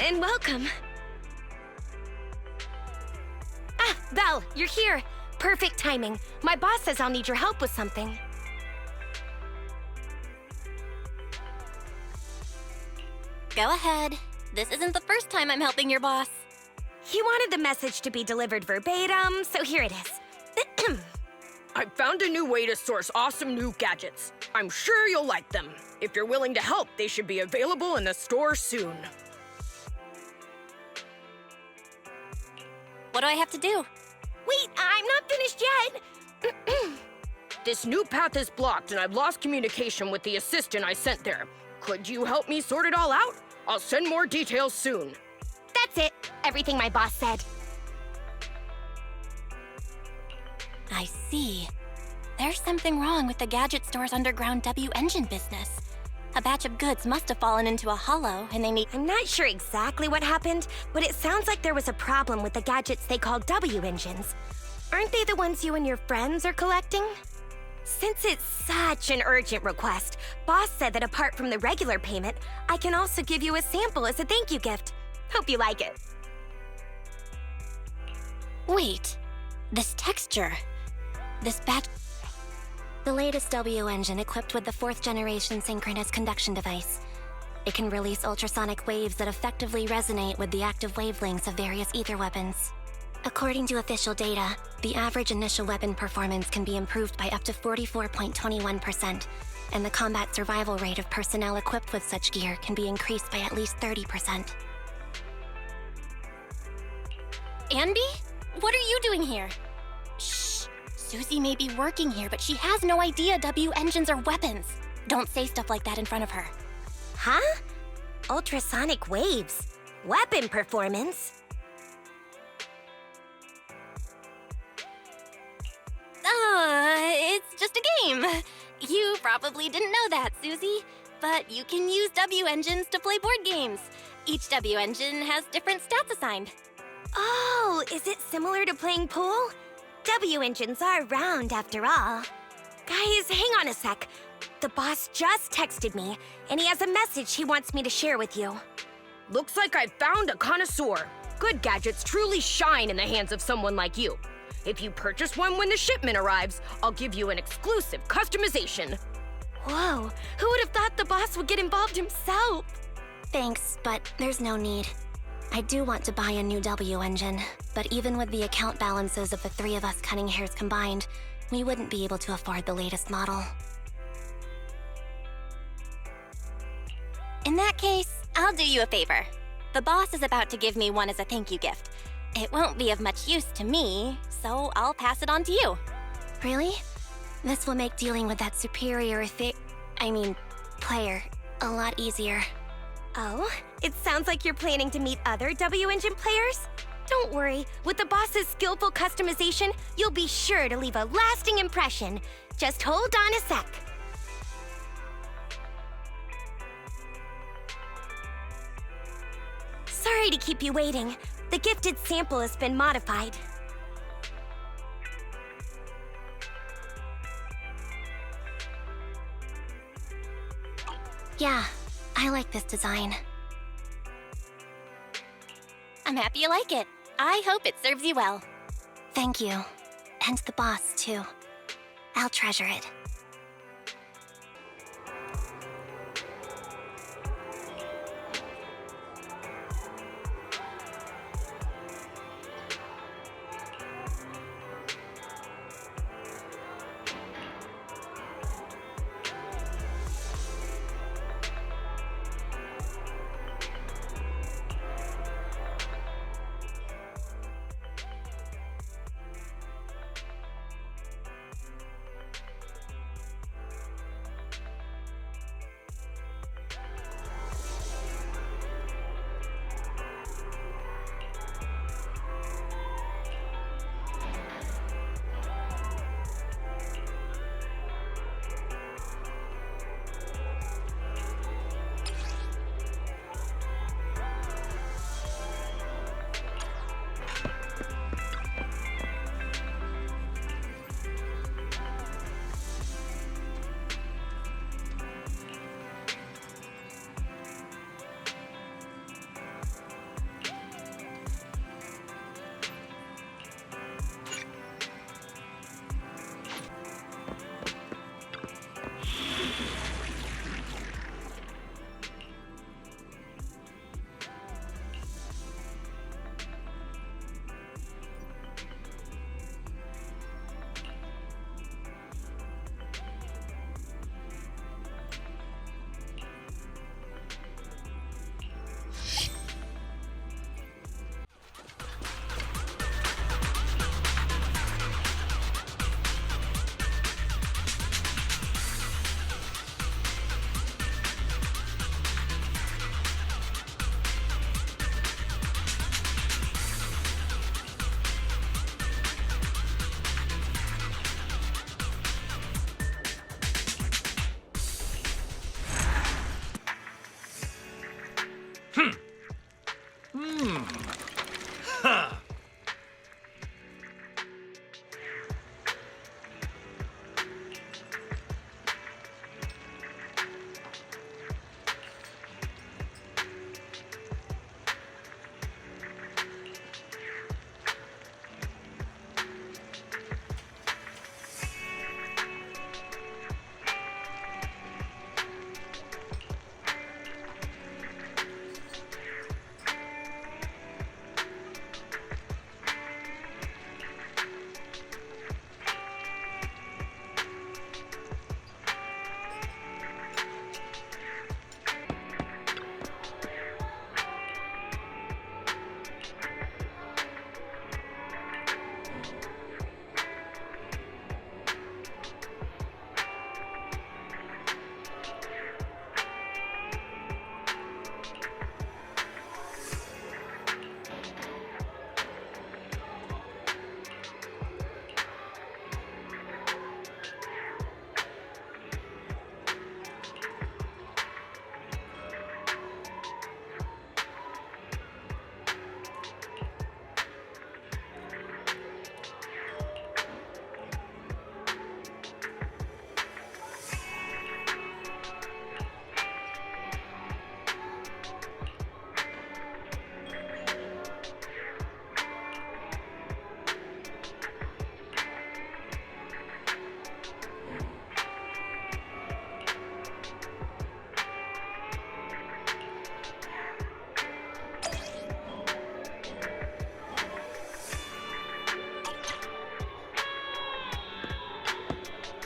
And welcome. Ah, Belle, you're here. Perfect timing. My boss says I'll need your help with something. Go ahead. This isn't the first time I'm helping your boss. He wanted the message to be delivered verbatim, so here it is. I found a new way to source awesome new gadgets. I'm sure you'll like them. If you're willing to help, they should be available in the store soon. What do I have to do? Wait, I'm not finished yet. This new path is blocked, and I've lost communication with the assistant I sent there. Could you help me sort it all out? I'll send more details soon. That's it. Everything my boss said. I see. There's something wrong with the gadget store's underground W engine business. A batch of goods must have fallen into a hollow, and they need— I'm not sure exactly what happened, but it sounds like there was a problem with the gadgets they call W engines. Aren't they the ones you and your friends are collecting? Since it's such an urgent request, boss said that apart from the regular payment, I can also give you a sample as a thank you gift. Hope you like it. Wait. This texture. This batch— The latest W engine equipped with the 4th generation synchronous conduction device. It can release ultrasonic waves that effectively resonate with the active wavelengths of various ether weapons. According to official data, the average initial weapon performance can be improved by up to 44.21%, and the combat survival rate of personnel equipped with such gear can be increased by at least 30%. Anby? What are you doing here? Shh. Susie may be working here, but she has no idea W engines are weapons. Don't say stuff like that in front of her. Huh? Ultrasonic waves? Weapon performance? It's just a game. You probably didn't know that, Susie. But you can use W engines to play board games. Each W engine has different stats assigned. Oh, is it similar to playing pool? W engines are round after all. Guys, hang on a sec. The boss just texted me, and he has a message he wants me to share with you. Looks like I found a connoisseur. Good gadgets truly shine in the hands of someone like you. If you purchase one when the shipment arrives, I'll give you an exclusive customization. Whoa, who would have thought the boss would get involved himself? Thanks, but there's no need. I do want to buy a new W engine, but even with the account balances of the 3 of us cutting hairs combined, we wouldn't be able to afford the latest model. In that case, I'll do you a favor. The boss is about to give me one as a thank you gift. It won't be of much use to me, so I'll pass it on to you. Really? This will make dealing with that superior player a lot easier. Oh, it sounds like you're planning to meet other W engine players? Don't worry, with the boss's skillful customization, you'll be sure to leave a lasting impression. Just hold on a sec. Sorry to keep you waiting. The gifted sample has been modified. Yeah, I like this design. I'm happy you like it. I hope it serves you well. Thank you. And the boss, too. I'll treasure it.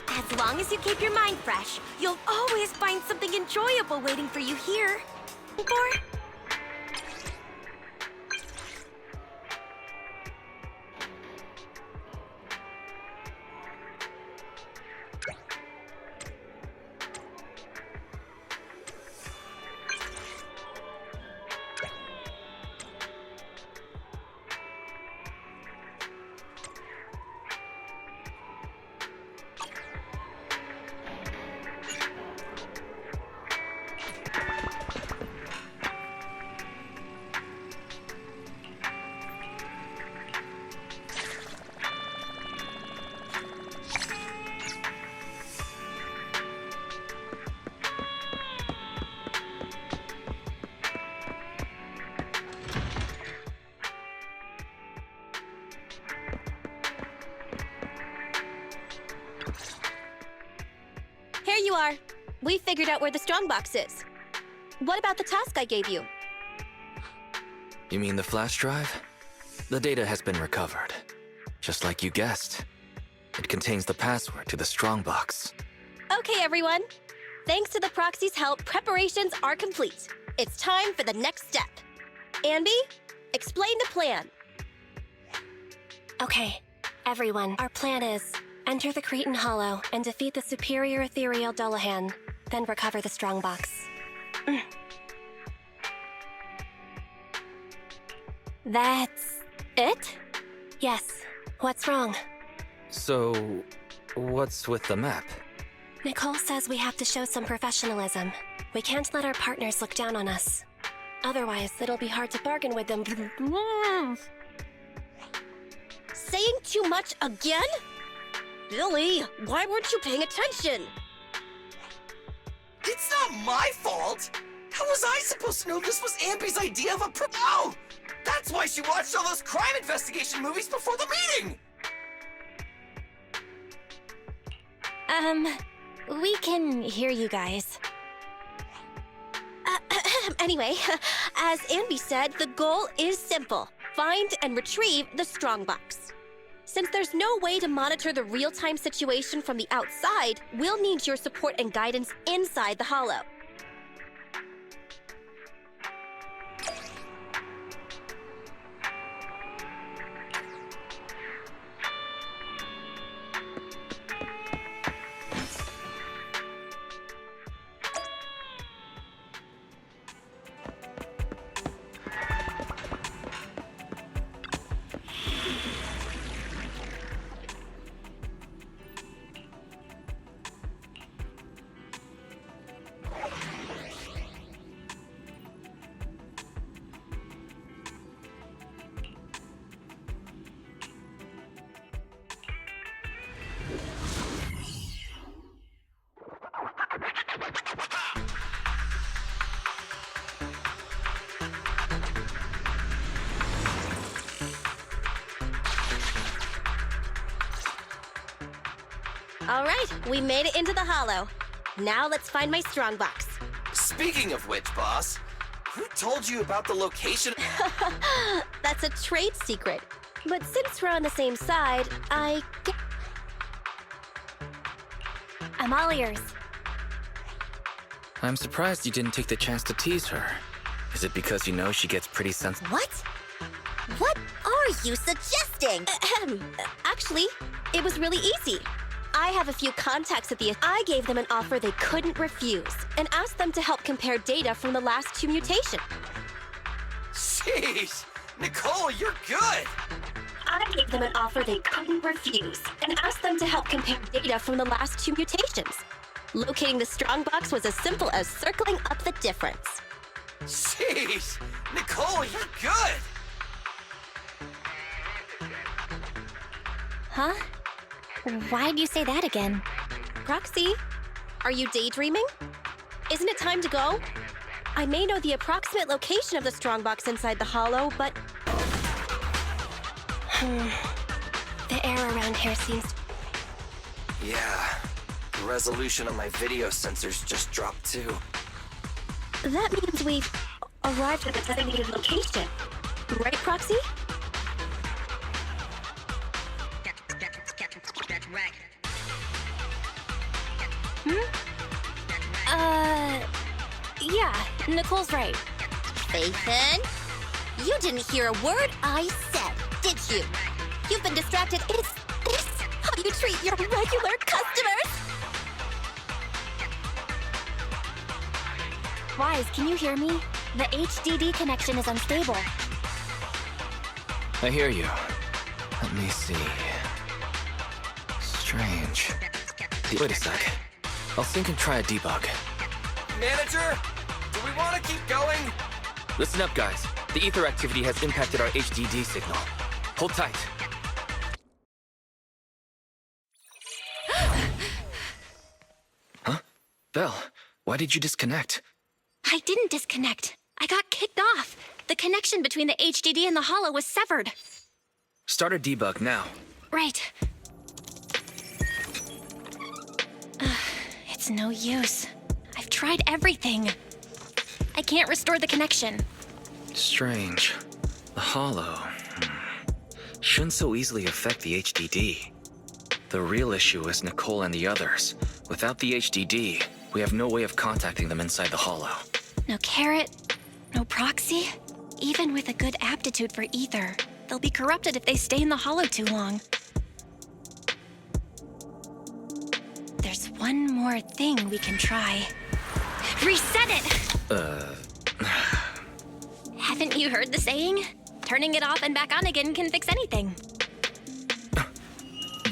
As long as you keep your mind fresh, you'll always find something enjoyable waiting for you here. For There you are. We figured out where the strongbox is. What about the task I gave you? You mean the flash drive? The data has been recovered. Just like you guessed. It contains the password to the strongbox. Okay, everyone. Thanks to the proxy's help, preparations are complete. It's time for the next step. Anby, explain the plan. Okay, everyone, our plan is enter the Cretan Hollow and defeat the superior ethereal Dullahan, then recover the strongbox. That's it? Yes. What's wrong? So, what's with the map? Nicole says we have to show some professionalism. We can't let our partners look down on us. Otherwise, it'll be hard to bargain with them. Saying too much again? Billy, why weren't you paying attention? It's not my fault! How was I supposed to know this was Anby's idea of a Oh! That's why she watched all those crime investigation movies before the meeting! We can hear you guys. Anyway, as Anby said, the goal is simple. Find and retrieve the strongbox. Since there's no way to monitor the real-time situation from the outside, we'll need your support and guidance inside the Hollow. All right, we made it into the Hollow. Now let's find my strongbox. Speaking of which, boss, who told you about the location? That's a trade secret. But since we're on the same side, I'm all ears. I'm surprised you didn't take the chance to tease her. Is it because you know she gets pretty sensitive? What? What are you suggesting? Actually, it was really easy. I have a few contacts at the... I gave them an offer they couldn't refuse and asked them to help compare data from the last 2 mutations. Jeez, Nicole, you're good! I gave them an offer they couldn't refuse and asked them to help compare data from the last 2 mutations. Locating the strongbox was as simple as circling up the difference. Jeez, Nicole, you're good! Huh? Why'd you say that again? Proxy, are you daydreaming? Isn't it time to go? I may know the approximate location of the strongbox inside the Hollow, but... The air around here seems... Yeah, the resolution on my video sensors just dropped too. That means we've arrived at the designated location. Right, Proxy? Yeah, Nicole's right. Ethan? You didn't hear a word I said, did you? You've been distracted. Is this how you treat your regular customers? Wise, can you hear me? The HDD connection is unstable. I hear you. Let me see. Strange. Wait a sec. I'll sync and try a debug. Manager, do we want to keep going? Listen up, guys. The ether activity has impacted our HDD signal. Hold tight. Huh? Belle, why did you disconnect? I didn't disconnect. I got kicked off. The connection between the HDD and the Hollow was severed. Start a debug now. Right. It's It's no use. I've tried everything. I can't restore the connection. Strange. The hollow shouldn't so easily affect the HDD. The real issue is Nicole and the others. Without the HDD, we have no way of contacting them inside the hollow. No carrot, no proxy. Even with a good aptitude for ether, they'll be corrupted if they stay in the hollow too long. There's one more thing we can try. Reset it! Haven't you heard the saying? Turning it off and back on again can fix anything.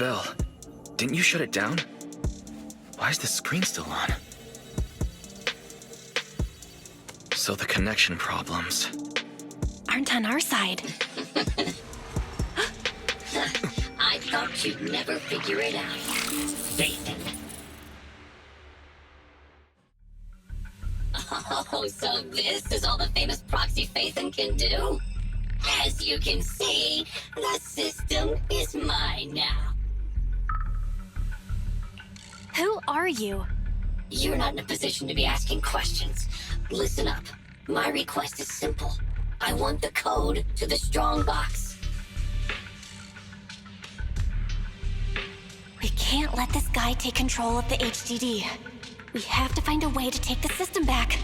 Belle, didn't you shut it down? Why is the screen still on? So the connection problems Aren't on our side. I thought you'd never figure it out. Faithin. Oh, so this is all the famous proxy Faithin can do? As you can see, the system is mine now. Who are you? You're not in a position to be asking questions. Listen up. My request is simple. I want the code to the strong box. We can't let this guy take control of the HDD. We have to find a way to take the system back.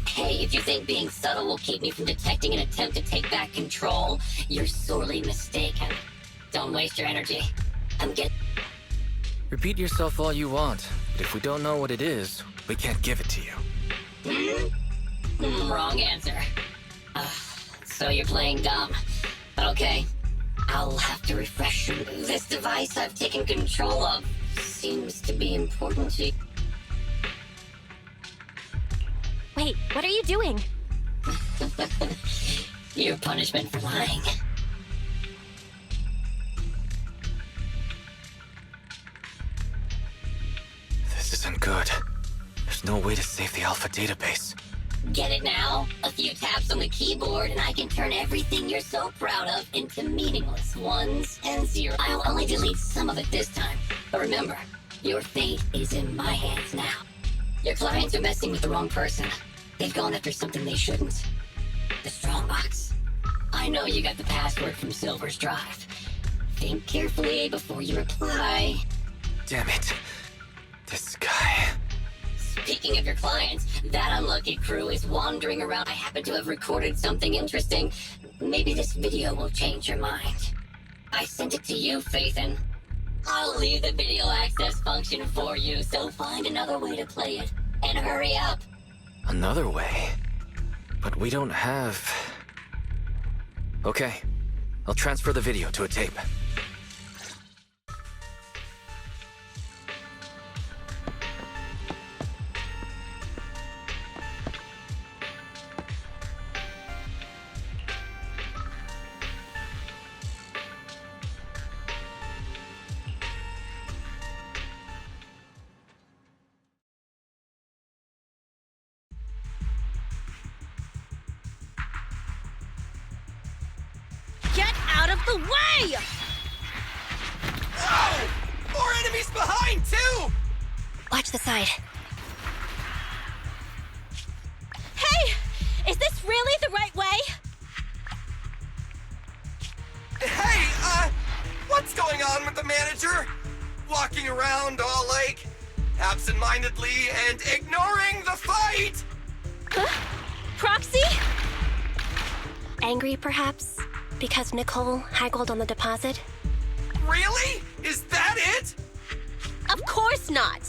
Hey, if you think being subtle will keep me from detecting an attempt to take back control, you're sorely mistaken. Don't waste your energy. Repeat yourself all you want, but if we don't know what it is, we can't give it to you. Wrong answer. So you're playing dumb. Okay, I'll have to refresh you. This device I've taken control of seems to be important to you. Wait, what are you doing? Your punishment for lying. This isn't good. There's no way to save the alpha database. Get it now? A few taps on the keyboard and I can turn everything you're so proud of into meaningless ones and zeros. I'll only delete some of it this time. But remember, your fate is in my hands now. Your clients are messing with the wrong person. They've gone after something they shouldn't. The strongbox. I know you got the password from Silver's drive. Think carefully before you reply. Damn it. This guy. Speaking of your clients, that unlucky crew is wandering around. I happen to have recorded something interesting. Maybe this video will change your mind. I sent it to you, Faithin. I'll leave the video access function for you, so find another way to play it. And hurry up. Another way? But we don't have... Okay. I'll transfer the video to a tape. Get out of the way! Oh! More enemies behind, too! Watch the side. Hey! Is this really the right way? Hey, what's going on with the manager? Walking around all like, absent-mindedly and ignoring the fight! Huh? Proxy? Angry, perhaps? Because Nicole haggled on the deposit? Really? Is that it? Of course not.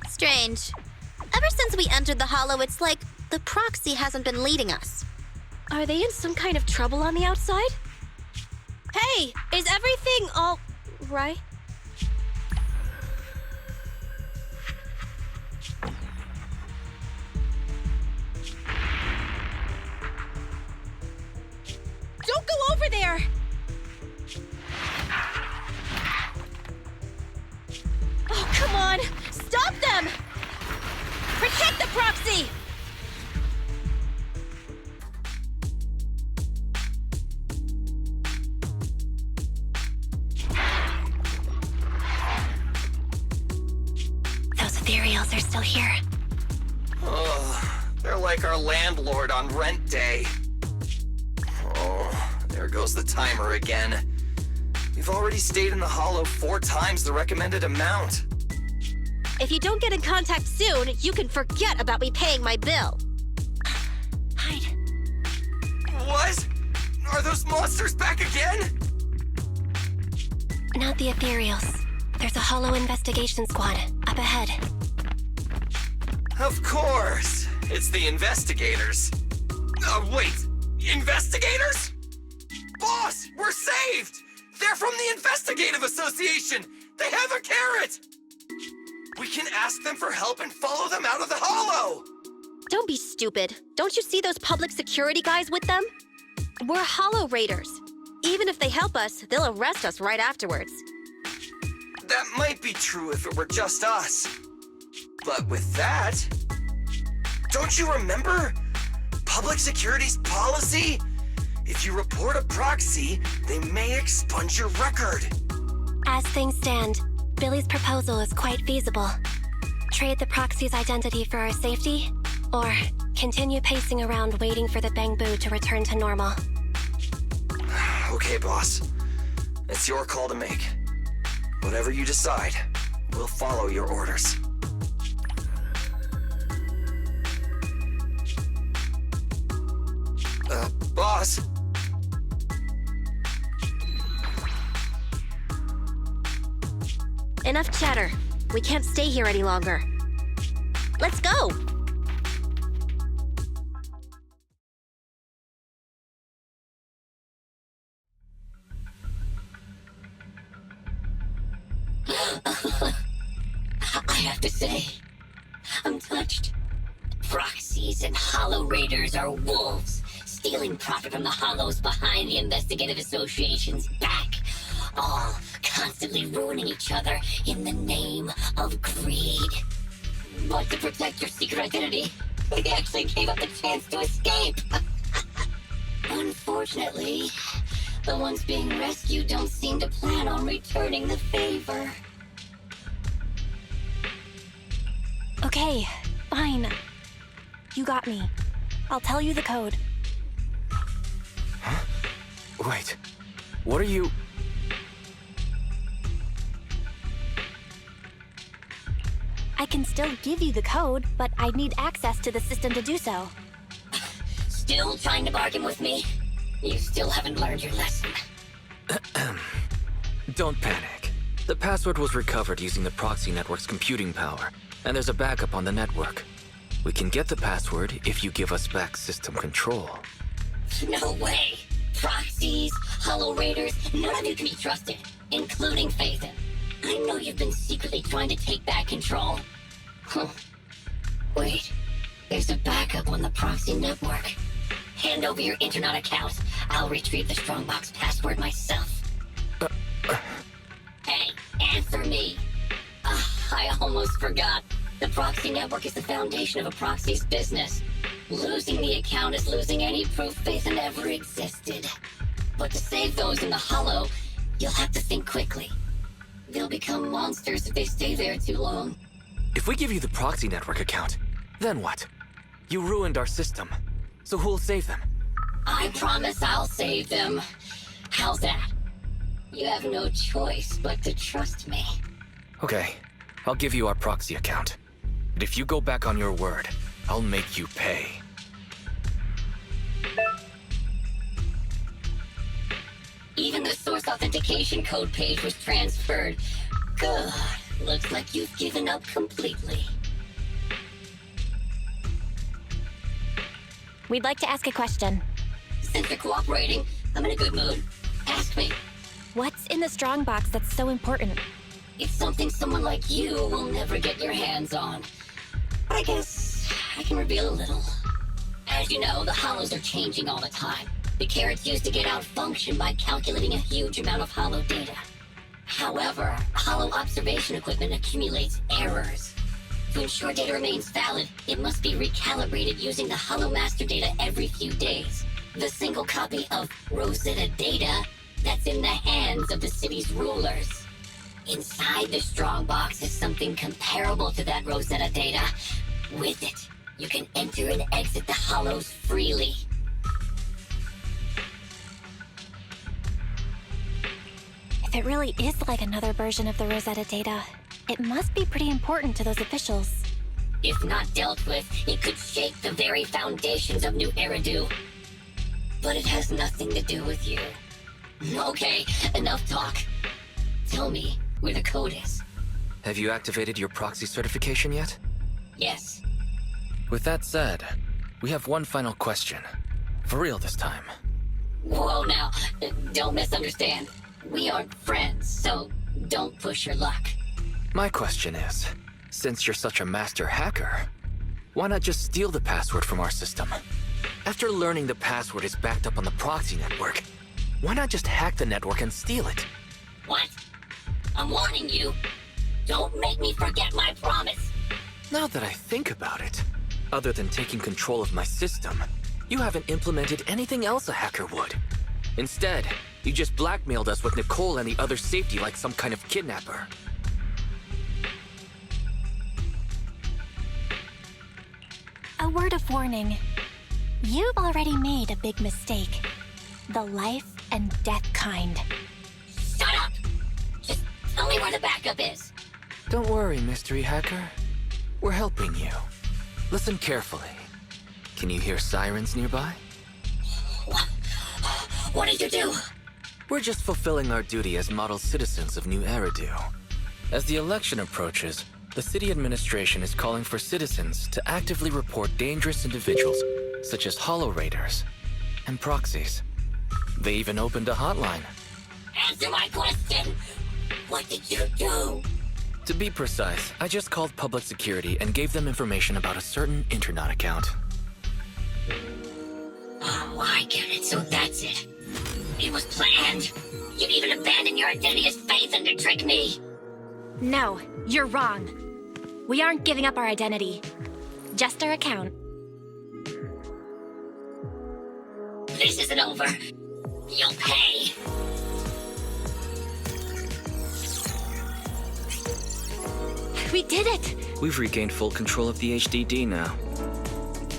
Strange. Ever since we entered the Hollow, it's like the proxy hasn't been leading us. Are they in some kind of trouble on the outside? Hey, is everything all right? Don't go over there! Oh, come on! Stop them! Protect the proxy! ethereals are still here. Oh, they're like our landlord on rent day. Oh, there goes the timer again. We've already stayed in the hollow 4 times the recommended amount. If you don't get in contact soon, you can forget about me paying my bill. Hide. What? Are those monsters back again? Not the ethereals. There's a hollow investigation squad up ahead. Of course. It's the investigators. Wait. Investigators? Boss, we're saved! They're from the Investigative Association! They have a carrot! We can ask them for help and follow them out of the hollow! Don't be stupid. Don't you see those public security guys with them? We're hollow raiders. Even if they help us, they'll arrest us right afterwards. That might be true if it were just us. But with that... Don't you remember? Public security's policy? If you report a proxy, they may expunge your record. As things stand, Billy's proposal is quite feasible. Trade the proxy's identity for our safety, or continue pacing around waiting for the Bang-Boo to return to normal. Okay, boss. It's your call to make. Whatever you decide, we'll follow your orders. Boss? Enough chatter. We can't stay here any longer. Let's go! I have to say, I'm touched. Proxies and hollow raiders are wolves, stealing profit from the hollows behind the Investigative Association's back, all constantly ruining each other in the name of greed. But to protect your secret identity, we actually gave up the chance to escape. Unfortunately, the ones being rescued don't seem to plan on returning the favor. Okay, fine. You got me. I'll tell you the code. Huh? Wait. What are you... I can still give you the code, but I'd need access to the system to do so. Still trying to bargain with me? You still haven't learned your lesson. Don't panic. The password was recovered using the proxy network's computing power, and there's a backup on the network. We can get the password if you give us back system control. No way! Proxies, hollow raiders, none of you can be trusted, including Phaethon. I know you've been secretly trying to take back control. Huh. Wait, there's a backup on the proxy network. Hand over your internet account. I'll retrieve the Strongbox password myself. Hey, answer me! I almost forgot. The proxy network is the foundation of a proxy's business. Losing the account is losing any proof Phaethon ever existed. But to save those in the hollow, you'll have to think quickly. They'll become monsters if they stay there too long. If we give you the proxy network account, then what? You ruined our system. So who'll save them? I promise I'll save them. How's that? You have no choice but to trust me. Okay, I'll give you our proxy account. But if you go back on your word, I'll make you pay. Even the source authentication code page was transferred. Good. Looks like you've given up completely. We'd like to ask a question. Since you're cooperating, I'm in a good mood. Ask me. What's in the Strongbox that's so important? It's something someone like you will never get your hands on. But I guess I can reveal a little. As you know, the hollows are changing all the time. The carrots used to get out function by calculating a huge amount of hollow data. However, hollow observation equipment accumulates errors. To ensure data remains valid, it must be recalibrated using the hollow master data every few days. The single copy of Rosetta data that's in the hands of the city's rulers. Inside the strongbox is something comparable to that Rosetta data. With it, you can enter and exit the hollows freely. If it really is like another version of the Rosetta data, it must be pretty important to those officials. If not dealt with, it could shake the very foundations of New Eridu. But it has nothing to do with you. Okay, enough talk. Tell me where the code is. Have you activated your proxy certification yet? Yes. With that said, we have one final question. For real this time. Whoa now, don't misunderstand. We aren't friends, so don't push your luck. My question is, since you're such a master hacker, why not just steal the password from our system? After learning the password is backed up on the proxy network, why not just hack the network and steal it? What? I'm warning you. Don't make me forget my promise. Now that I think about it, other than taking control of my system, you haven't implemented anything else a hacker would. Instead, you just blackmailed us with Nicole and the other safety like some kind of kidnapper. A word of warning. You've already made a big mistake. The life and death kind. Shut up! Just tell me where the backup is. Don't worry, mystery hacker. We're helping you. Listen carefully. Can you hear sirens nearby? What did you do? We're just fulfilling our duty as model citizens of New Eridu. As the election approaches, the city administration is calling for citizens to actively report dangerous individuals, such as Hollow Raiders and proxies. They even opened a hotline. Answer my question! What did you do? To be precise, I just called public security and gave them information about a certain internet account. Oh, I get it, so that's it. It was planned. You'd even abandon your identity as Phaethon to trick me. No, you're wrong. We aren't giving up our identity. Just our account. This isn't over. You'll pay. We did it! We've regained full control of the HDD now.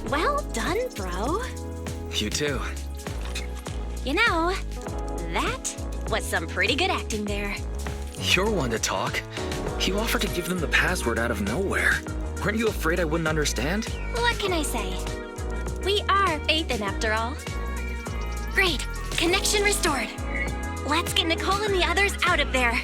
Well done, bro. You too. You know, that was some pretty good acting there. You're one to talk. You offered to give them the password out of nowhere. Weren't you afraid I wouldn't understand? What can I say? We are Phaethon after all. Great, connection restored. Let's get Nicole and the others out of there.